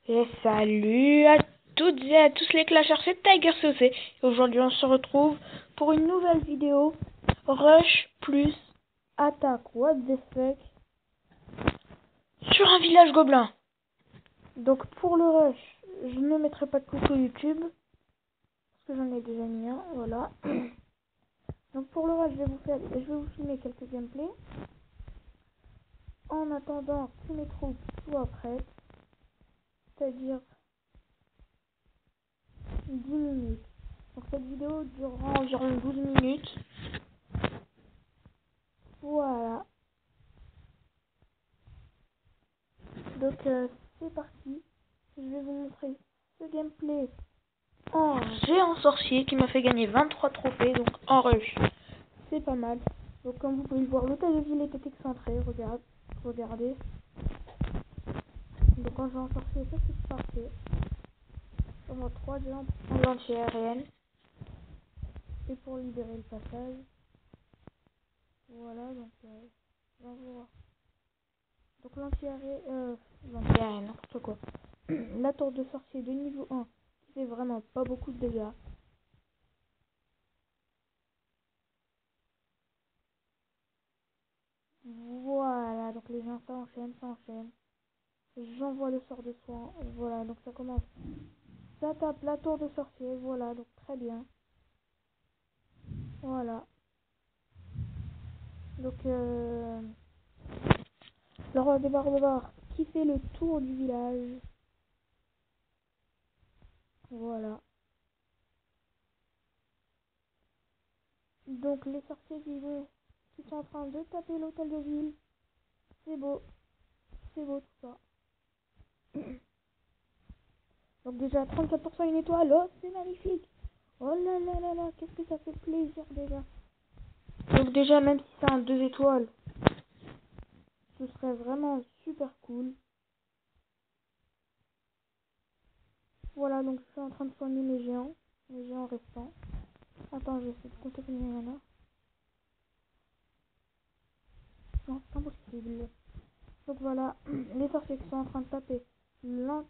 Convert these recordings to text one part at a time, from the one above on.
Et salut à toutes et à tous les clashers, c'est TigerCOC. Et aujourd'hui on se retrouve pour une nouvelle vidéo Rush plus attaque what the fuck sur un village gobelin. Donc pour le Rush, je ne mettrai pas de coucou YouTube parce que j'en ai déjà mis un, voilà. Donc pour le Rush, je vais vous filmer quelques gameplays en attendant que mes troupes soient prêtes, c'est-à-dire 10 minutes. Donc cette vidéo durera environ 12 minutes. Voilà. Donc c'est parti. Je vais vous montrer ce gameplay en géant sorcier qui m'a fait gagner 23 trophées, donc en rush. C'est pas mal. Donc comme vous pouvez le voir, l'hôtel de ville était excentré. Regardez. Donc en géant sorcier, ça c'est parfait. On a 3 géants pour l'anti-aérienne. Et pour libérer le passage. Voilà, donc on va voir. Donc l'anti-aérienne, n'importe quoi. La tour de sorcier de niveau 1 qui fait vraiment pas beaucoup de dégâts. Voilà, donc les gens s'enchaînent. J'envoie le sort de soin. Voilà, donc ça commence. Ça tape la tour de sorcier. Voilà, donc très bien. Voilà. Donc le roi des barbares qui fait le tour du village. Voilà. Donc les sorciers qui sont en train de taper l'hôtel de ville. C'est beau tout ça. Donc déjà 34% une étoile. Oh, c'est magnifique. Oh là là là là, qu'est-ce que ça fait plaisir déjà. Donc déjà, même si c'est un 2 étoiles, ce serait vraiment super cool. Voilà, donc je suis en train de soigner les géants restants. Attends, je vais essayer de compter combien il y en a. Non, c'est impossible. Donc voilà, les sorciers qui sont en train de taper le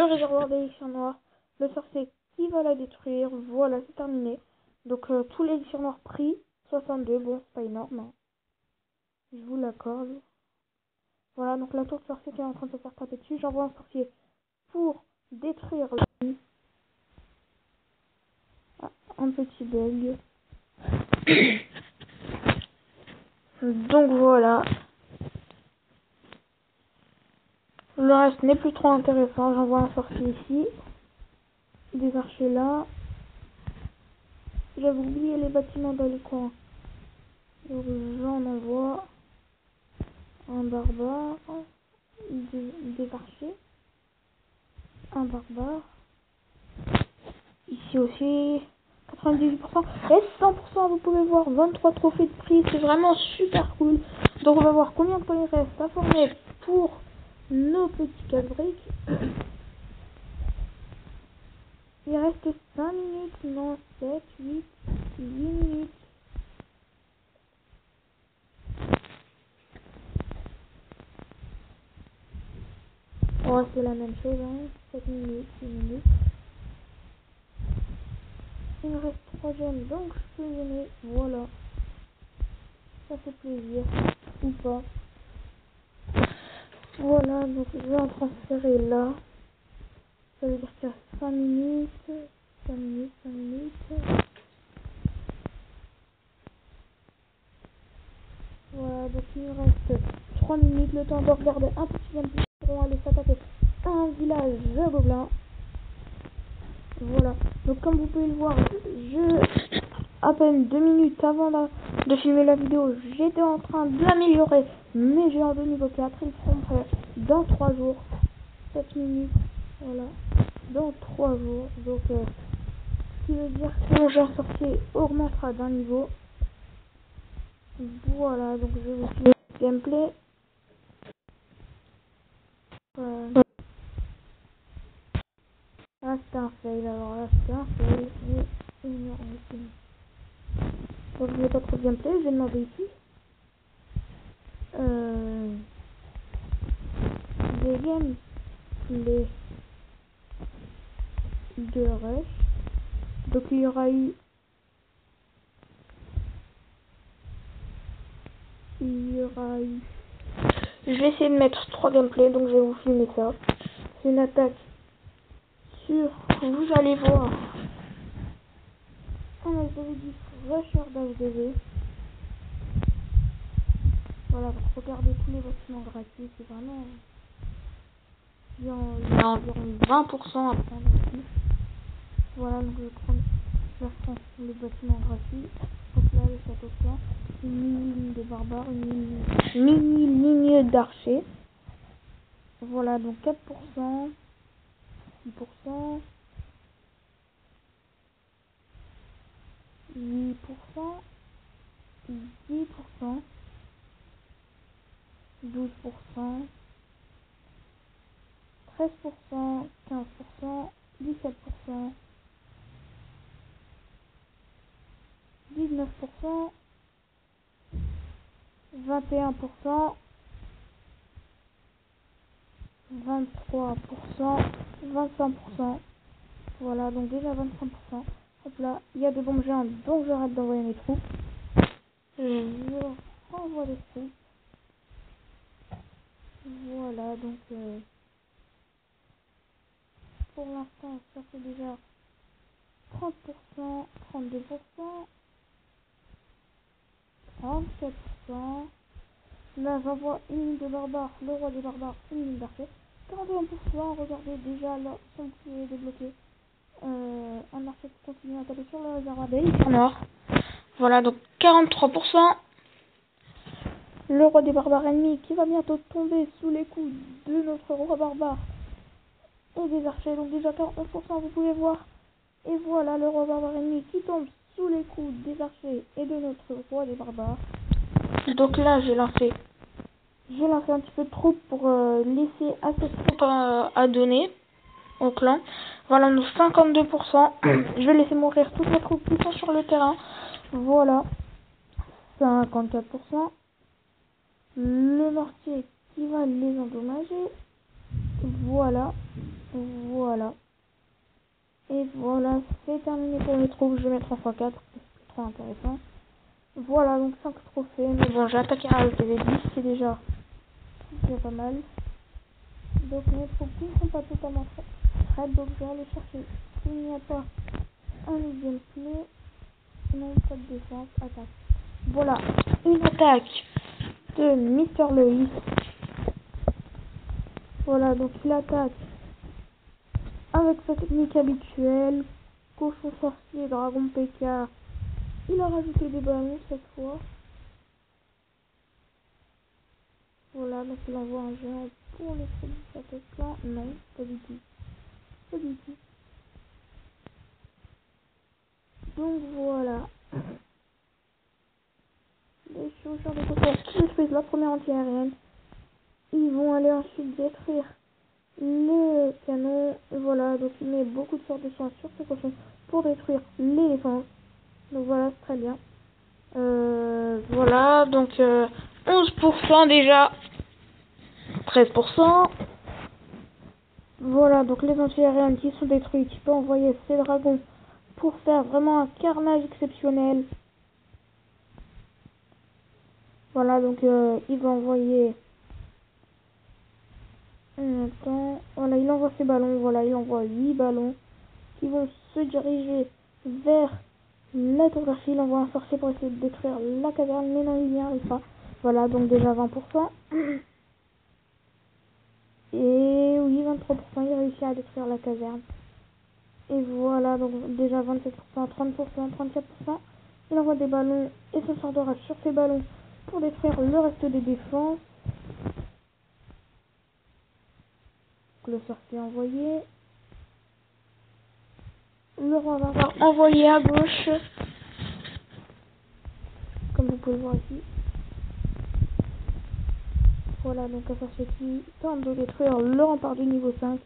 réservoir d'élixir noir. Le sorcier qui va la détruire. Voilà, c'est terminé. Donc tous les élixirs noirs pris. 62, bon, c'est pas énorme. Hein. Je vous l'accorde. Voilà, donc la tour de sorcier qui est en train de se faire taper dessus. J'envoie un sorcier pour détruire un petit bug. Donc voilà. Le reste n'est plus trop intéressant. J'envoie un sorcier ici. Des archers là. J'avais oublié les bâtiments dans les coins. Donc j'en envoie un barbare. Des archers. Un barbare. Ici aussi. 98% et 100%, vous pouvez voir 23 trophées de prix, c'est vraiment super cool. Donc on va voir combien de temps il reste à former pour nos petits casse-briques. Il reste 5 minutes, non, 7, 8, 8 minutes. Oh, c'est la même chose, hein, 7 minutes, 6 minutes. Il me reste 3 gemmes, donc je peux y aller, voilà. Ça fait plaisir, ou pas. Voilà, donc je vais en transférer là. Ça veut dire qu'il y a 5 minutes, 5 minutes, 5 minutes. Voilà, donc il nous reste 3 minutes, le temps de regarder un petit gameplay. On va aller s'attaquer à un village de gobelins. Voilà, donc comme vous pouvez le voir, à peine 2 minutes avant de filmer la vidéo, j'étais en train d'améliorer mes géants de niveau 4. Ils seront prêts dans 3 jours. 7 minutes, voilà, dans 3 jours. Donc, ce qui veut dire que mon géant sorcier augmentera d'un niveau. Voilà, donc je vais vous filmer le gameplay. Ah, c'était un fail, alors là c'était un fail. Donc je n'ai pas trop de gameplay, je vais demander ici. Des games les deux rushs. Donc il y aura eu je vais essayer de mettre 3 gameplays, donc je vais vous filmer ça. C'est une attaque sur, vous allez voir, un HDV10 rusher d'HDV. Voilà, donc regardez tous les bâtiments gratuits, c'est vraiment... Il y a environ 20% à prendre ici. Voilà, donc je prends les bâtiments gratuits. Donc là, le château clan, une mini-ligne de barbares, une mini-ligne d'archers. Voilà, donc 4%, 6%, 8%, 10%, 12%, 13%, 15%, 17%, 19%, 21%, 23%, 25%. Voilà, donc déjà 25%. Hop là, il y a des bombes géantes, donc j'arrête d'envoyer mes troupes. Je renvoie les troupes. Voilà, donc pour l'instant, ça fait déjà 30%, 32%, 34%. Là, j'envoie une ligne de barbares, le roi des barbares, une ligne d'archers. 41%, regardez déjà là, son bouclier est débloqué. Un archer qui continue à taper sur le réservoir des élixirs noirs. Voilà, donc 43%. Le roi des barbares ennemis qui va bientôt tomber sous les coups de notre roi barbare et des archers. Donc déjà 41%, vous pouvez voir. Et voilà le roi barbare ennemi qui tombe sous les coups des archers et de notre roi des barbares. Donc là, j'ai lancé un petit peu de troupes pour laisser assez de troupes à donner au clan. Voilà, donc 52%. Je vais laisser mourir toutes les troupes qui sont sur le terrain. Voilà, 54%. Le mortier qui va les endommager. Voilà, voilà. Et voilà, c'est terminé pour les troupes. Je vais mettre en x4, c'est trop intéressant. Voilà, donc 5 trophées. Mais bon, j'ai attaqué à LTV10, c'est déjà pas mal. Donc mes troupes qui ne sont pas totalement prêtes, donc je vais aller chercher. S'il n'y a pas un gameplay, non, pas de défense, attaque. Voilà, une attaque de Mister Loïs. Voilà, donc il attaque avec sa technique habituelle, cochon sorcier, dragon PK. Il a rajouté des ballons cette fois. Voilà, donc il envoie un géant pour le truc du château clan. Non, pas du tout. Pas du tout. Donc voilà. Les chaussures de coton qui détruisent la première anti-aérienne. Ils vont aller ensuite détruire les canons. Voilà, donc il met beaucoup de sorts de soins sur ce cochon pour détruire les défenses. Donc voilà, c'est très bien. Voilà, donc 11% déjà. 13%. Voilà, donc les anti-aériennes qui sont détruites, il peut envoyer ses dragons pour faire vraiment un carnage exceptionnel. Voilà, donc il va envoyer... Voilà, il envoie ses ballons. Voilà, il envoie 8 ballons qui vont se diriger vers la tour d'archi. Il envoie un sorcier pour essayer de détruire la caserne, mais non, il n'y arrive pas. Voilà, donc déjà 20%. Et oui, 23%, il réussit à détruire la caserne. Et voilà, donc déjà 27%, 30%, 34%. Il envoie des ballons et se sort d'orage sur ces ballons pour détruire le reste des défenses. Le sorcier envoyé. Le roi barbare envoyé à gauche. Comme vous pouvez voir ici. Voilà, donc un sorcier qui tente de détruire le rempart du niveau 5.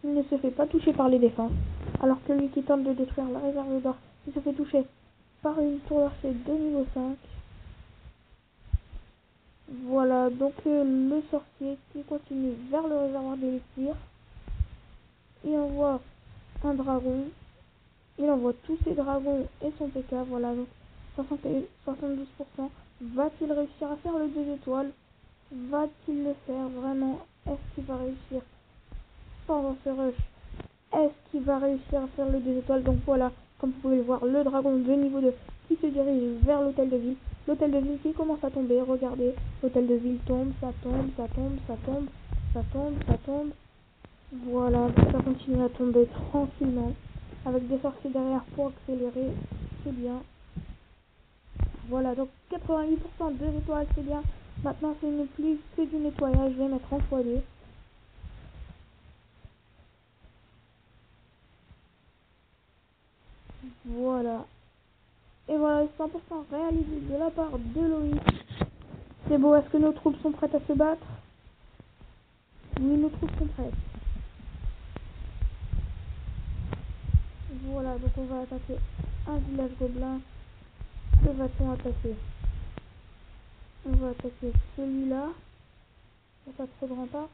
Il ne se fait pas toucher par les défenses. Alors que lui qui tente de détruire la réserve d'or, il se fait toucher par une tour d'archer de niveau 5. Voilà, donc le sorcier qui continue vers le réservoir d'élixir. il envoie un dragon, il envoie tous ses dragons et son PK, voilà, donc 72%. Va-t-il réussir à faire le 2 étoiles? Va-t-il le faire vraiment? Est-ce qu'il va réussir pendant ce rush? Est-ce qu'il va réussir à faire le 2 étoiles? Donc voilà, comme vous pouvez le voir, le dragon de niveau 2 qui se dirige vers l'hôtel de ville. L'hôtel de ville qui commence à tomber, regardez, l'hôtel de ville tombe, ça tombe, ça tombe, ça tombe, ça tombe, ça tombe. Voilà, ça continue à tomber tranquillement, avec des sorciers derrière pour accélérer, c'est bien. Voilà, donc 88% 2 étoiles, c'est bien. Maintenant, ce n'est plus que du nettoyage, je vais mettre en x2. Voilà. Et voilà, 100% réalisé de la part de Loïc. C'est beau, est-ce que nos troupes sont prêtes à se battre? Oui, nos troupes sont prêtes. Voilà, donc on va attaquer un village gobelin. Que va-t-on attaquer? On va attaquer celui-là. Il n'y a pas trop de remparts.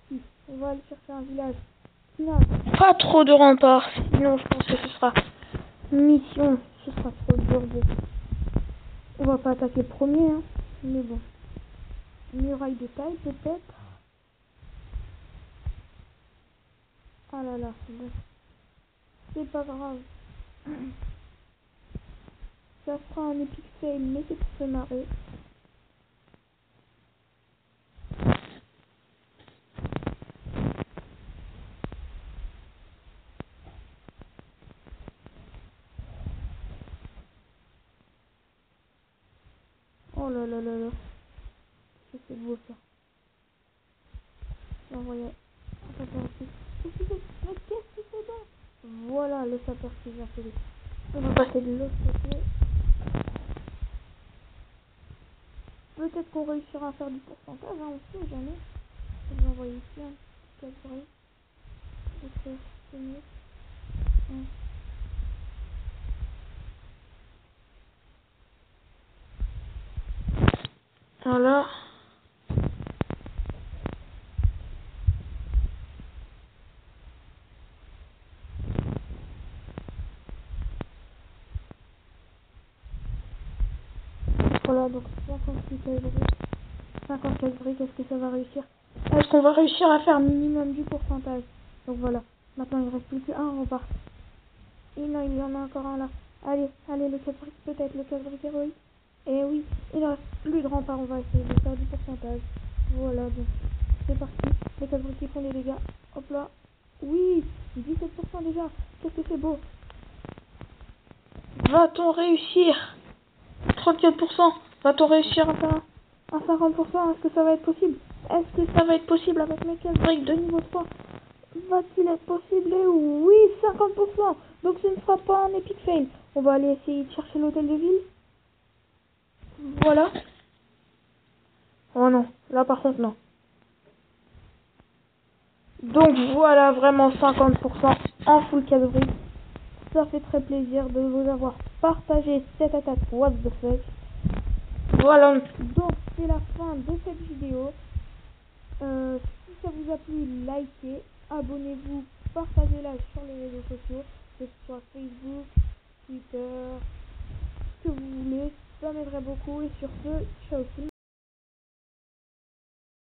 Si, on va aller chercher un village qui n'a pas trop de remparts. Sinon, je pense que ce sera mission. Ce sera trop dur de... On va pas attaquer le premier, hein. Mais bon. Muraille de taille, peut-être. Ah là là, bon. C'est pas grave. Ça sera un epic fail, mais c'est pour se marrer. Oh là là là là. C'est beau ça. L'envoyer. Mais qu'est-ce que c'est bon? Voilà le sapeur qui vient faire. On va passer de l'autre côté. Peut-être qu'on réussira à faire du pourcentage, hein, on sait jamais. Je vais envoyer ici un petit cadre. C'est mieux. Voilà. Voilà, donc 54 briques, est-ce que ça va réussir? Est-ce qu'on va réussir à faire minimum du pourcentage? Donc voilà, maintenant il ne reste plus qu'un rempart. Et non, il y en a encore un là. Allez, allez, le 4 briques, peut-être, le 4 briques héroïque. Et oui, il ne reste plus de rempart, on va essayer de faire du pourcentage. Voilà, donc c'est parti. Les 4 briques qui font des dégâts. Hop là. Oui, 17% déjà. Qu'est-ce que c'est beau. Va-t-on réussir? 34%. Va-t-on réussir à faire un 50%? Est-ce que ça va être possible? Est-ce que ça va être possible avec mes 15 briques de niveau 3? Va-t-il être possible? Et oui, 50%. Donc ce ne sera pas un epic fail. On va aller essayer de chercher l'hôtel de ville. Voilà. Oh non, là par contre non. Donc voilà, vraiment 50% en full 4 briques. Ça fait très plaisir de vous avoir partagé cette attaque what the fuck. Voilà, donc c'est la fin de cette vidéo. Si ça vous a plu, likez, abonnez-vous, partagez-la sur les réseaux sociaux, que ce soit Facebook, Twitter, ce que vous voulez, ça m'aiderait beaucoup. Et sur ce, ciao tout le monde.